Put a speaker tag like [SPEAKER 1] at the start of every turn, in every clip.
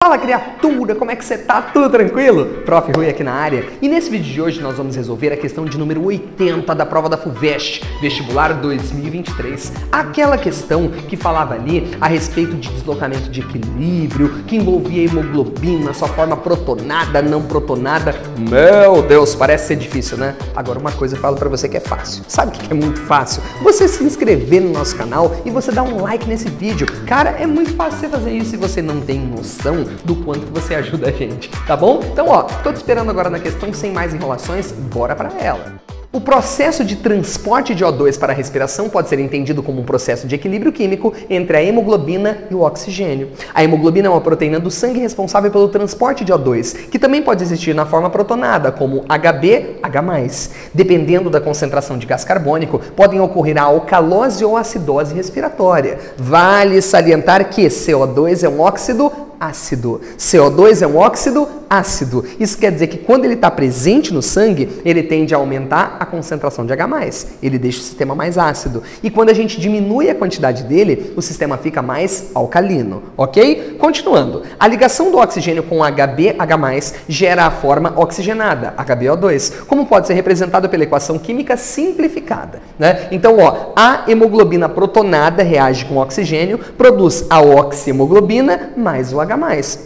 [SPEAKER 1] Fala criatura, como é que você tá? Tudo tranquilo? Prof. Rui aqui na área. E nesse vídeo de hoje nós vamos resolver a questão de número 80 da prova da FUVEST, Vestibular 2023. Aquela questão que falava ali a respeito de deslocamento de equilíbrio, que envolvia hemoglobina, sua forma protonada, não protonada. Meu Deus, parece ser difícil, né? Agora uma coisa eu falo pra você que é fácil. Sabe o que é muito fácil? Você se inscrever no nosso canal e você dar um like nesse vídeo. Cara, é muito fácil você fazer isso se você não tem noção do quanto que você ajuda a gente, tá bom? Então, ó, tô te esperando agora na questão, sem mais enrolações, bora pra ela. O processo de transporte de O2 para a respiração pode ser entendido como um processo de equilíbrio químico entre a hemoglobina e o oxigênio. A hemoglobina é uma proteína do sangue responsável pelo transporte de O2, que também pode existir na forma protonada, como HB, H+. Dependendo da concentração de gás carbônico, podem ocorrer a alcalose ou acidose respiratória. Vale salientar que CO2 é um óxido ácido. CO2 é um óxido ácido. Isso quer dizer que quando ele está presente no sangue, ele tende a aumentar a concentração de H+. Ele deixa o sistema mais ácido. E quando a gente diminui a quantidade dele, o sistema fica mais alcalino, ok? Continuando. A ligação do oxigênio com HB, H+, gera a forma oxigenada, HbO2, como pode ser representado pela equação química simplificada, né? Então, ó, a hemoglobina protonada reage com o oxigênio, produz a oxihemoglobina mais o H+.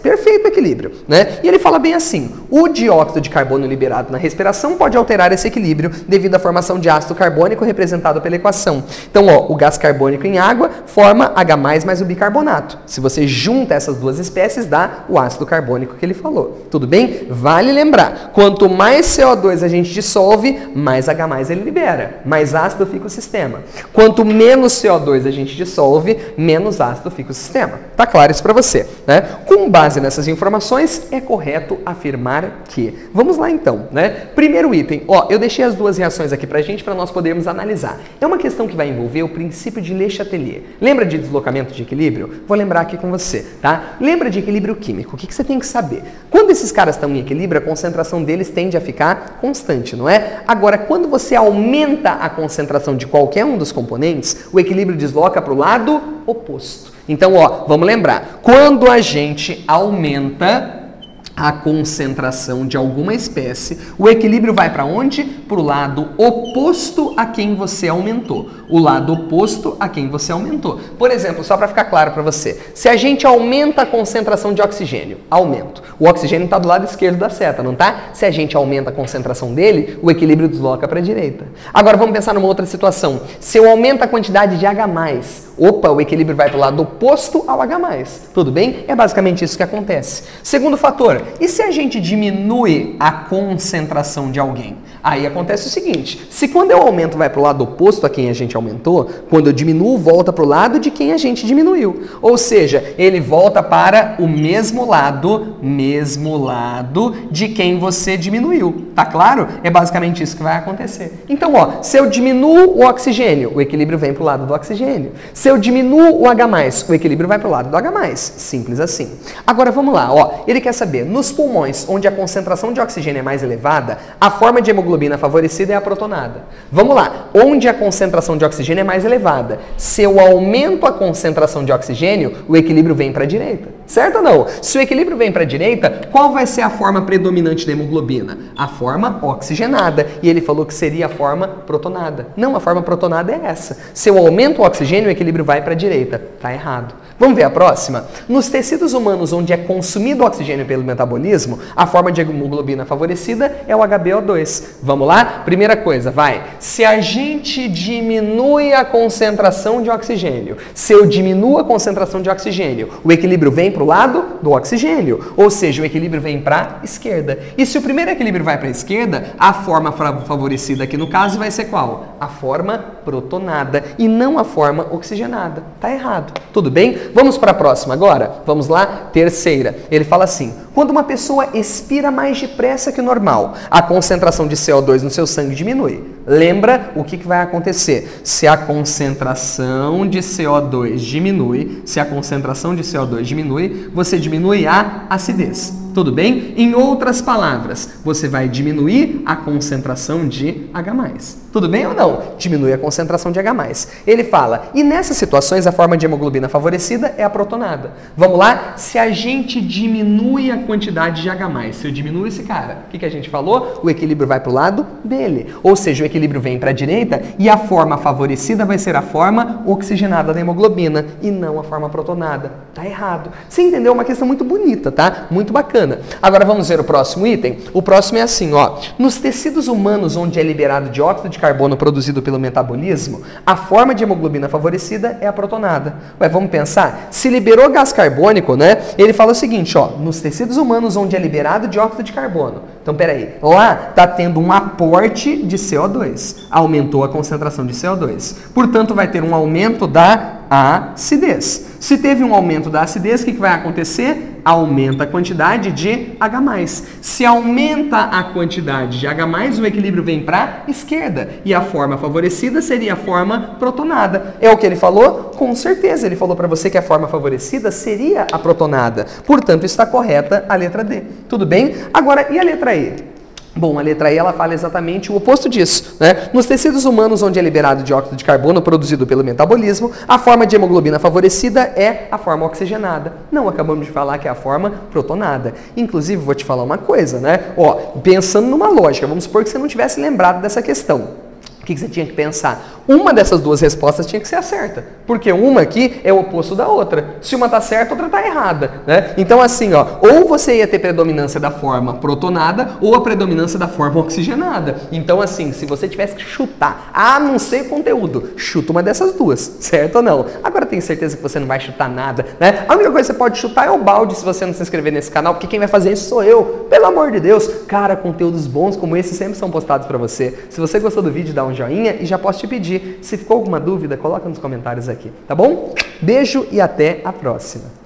[SPEAKER 1] Perfeito equilíbrio, né? E ele fala bem assim: o dióxido de carbono liberado na respiração pode alterar esse equilíbrio devido à formação de ácido carbônico representado pela equação. Então, ó, o gás carbônico em água forma H+ mais o bicarbonato. Se você junta essas duas espécies, dá o ácido carbônico que ele falou. Tudo bem? Vale lembrar, quanto mais CO2 a gente dissolve, mais H+ ele libera, mais ácido fica o sistema. Quanto menos CO2 a gente dissolve, menos ácido fica o sistema. Tá claro isso para você, né? Com base nessas informações, é correto afirmar que... Vamos lá então, né? Primeiro item, ó, eu deixei as duas reações aqui pra gente para nós podermos analisar. É uma questão que vai envolver o princípio de Le Chatelier. Lembra de deslocamento de equilíbrio? Vou lembrar aqui com você, tá? Lembra de equilíbrio químico? O que você tem que saber? Quando esses caras estão em equilíbrio, a concentração deles tende a ficar constante, não é? Agora, quando você aumenta a concentração de qualquer um dos componentes, o equilíbrio desloca para o lado oposto. Então, ó, vamos lembrar, quando a gente aumenta a concentração de alguma espécie, o equilíbrio vai para onde? Para o lado oposto a quem você aumentou. O lado oposto a quem você aumentou. Por exemplo, só para ficar claro para você, se a gente aumenta a concentração de oxigênio, aumento. O oxigênio está do lado esquerdo da seta, não tá? Se a gente aumenta a concentração dele, o equilíbrio desloca para a direita. Agora vamos pensar numa outra situação. Se eu aumento a quantidade de H+, opa, o equilíbrio vai para o lado oposto ao H+. Tudo bem? É basicamente isso que acontece. Segundo fator, e se a gente diminui a concentração de alguém? Aí acontece o seguinte, se quando eu aumento vai para o lado oposto a quem a gente aumentou, quando eu diminuo volta para o lado de quem a gente diminuiu. Ou seja, ele volta para o mesmo lado de quem você diminuiu. Tá claro? É basicamente isso que vai acontecer. Então, ó, se eu diminuo o oxigênio, o equilíbrio vem para o lado do oxigênio. Se eu diminuo o H+, o equilíbrio vai para o lado do H+. Simples assim. Agora vamos lá, ó. Ele quer saber, nos pulmões, onde a concentração de oxigênio é mais elevada, a forma de hemoglobina favorecida é a protonada. Vamos lá, onde a concentração de oxigênio é mais elevada? Se eu aumento a concentração de oxigênio, o equilíbrio vem para a direita. Certo ou não? Se o equilíbrio vem para a direita, qual vai ser a forma predominante da hemoglobina? A forma oxigenada. E ele falou que seria a forma protonada. Não, a forma protonada é essa. Se eu aumento o oxigênio, o equilíbrio vai para a direita. Tá errado. Vamos ver a próxima? Nos tecidos humanos onde é consumido oxigênio pelo metabolismo, a forma de hemoglobina favorecida é o HbO2. Vamos lá? Primeira coisa, vai. Se a gente diminui a concentração de oxigênio, se eu diminuo a concentração de oxigênio, o equilíbrio vem para o lado do oxigênio, ou seja, o equilíbrio vem para a esquerda. E se o primeiro equilíbrio vai para a esquerda, a forma favorecida aqui no caso vai ser qual? A forma protonada e não a forma oxigenada. Tá errado. Tudo bem? Vamos para a próxima agora? Vamos lá? Terceira. Ele fala assim, Quando uma pessoa expira mais depressa que o normal, a concentração de CO2 no seu sangue diminui. Lembra o que vai acontecer? Se a concentração de CO2 diminui, você diminui a acidez. Tudo bem? Em outras palavras, você vai diminuir a concentração de H+. Tudo bem ou não? Diminui a concentração de H+. Ele fala, e nessas situações a forma de hemoglobina favorecida é a protonada. Vamos lá? Se a gente diminui a quantidade de H+, se eu diminuo esse cara, o que a gente falou? O equilíbrio vai para o lado dele. Ou seja, o equilíbrio vem para a direita e a forma favorecida vai ser a forma oxigenada da hemoglobina e não a forma protonada. Tá errado. Você entendeu? Uma questão muito bonita, tá? Muito bacana. Agora vamos ver o próximo item. O próximo é assim, ó. Nos tecidos humanos onde é liberado dióxido de carbono produzido pelo metabolismo, a forma de hemoglobina favorecida é a protonada. Ué, vamos pensar? Se liberou gás carbônico, né? Ele fala o seguinte, ó. Nos tecidos humanos onde é liberado dióxido de carbono. Então, peraí. Lá tá tendo um aporte de CO2. Aumentou a concentração de CO2. Portanto, vai ter um aumento da acidez. Se teve um aumento da acidez, o que vai acontecer? Aumenta a quantidade de H+. Se aumenta a quantidade de H+, o equilíbrio vem para a esquerda. E a forma favorecida seria a forma protonada. É o que ele falou? Com certeza. Ele falou para você que a forma favorecida seria a protonada. Portanto, está correta a letra D. Tudo bem? Agora, e a letra E? Bom, a letra E ela fala exatamente o oposto disso, né? Nos tecidos humanos onde é liberado dióxido de carbono produzido pelo metabolismo, a forma de hemoglobina favorecida é a forma oxigenada. Não acabamos de falar que é a forma protonada. Inclusive, vou te falar uma coisa, né? Ó, pensando numa lógica, vamos supor que você não tivesse lembrado dessa questão. O que você tinha que pensar? Uma dessas duas respostas tinha que ser a certa, porque uma aqui é o oposto da outra. Se uma está certa, outra está errada, né? Então assim, ó, ou você ia ter predominância da forma protonada ou a predominância da forma oxigenada. Então assim, se você tivesse que chutar, não sei o conteúdo, chuta uma dessas duas, certo ou não? Agora tenho certeza que você não vai chutar nada, né? A única coisa que você pode chutar é o balde se você não se inscrever nesse canal, porque quem vai fazer isso sou eu, pelo amor de Deus. Cara, conteúdos bons como esse sempre são postados para você. Se você gostou do vídeo, dá um joinha e já posso te pedir, se ficou alguma dúvida, coloca nos comentários aqui, tá bom? Beijo e até a próxima!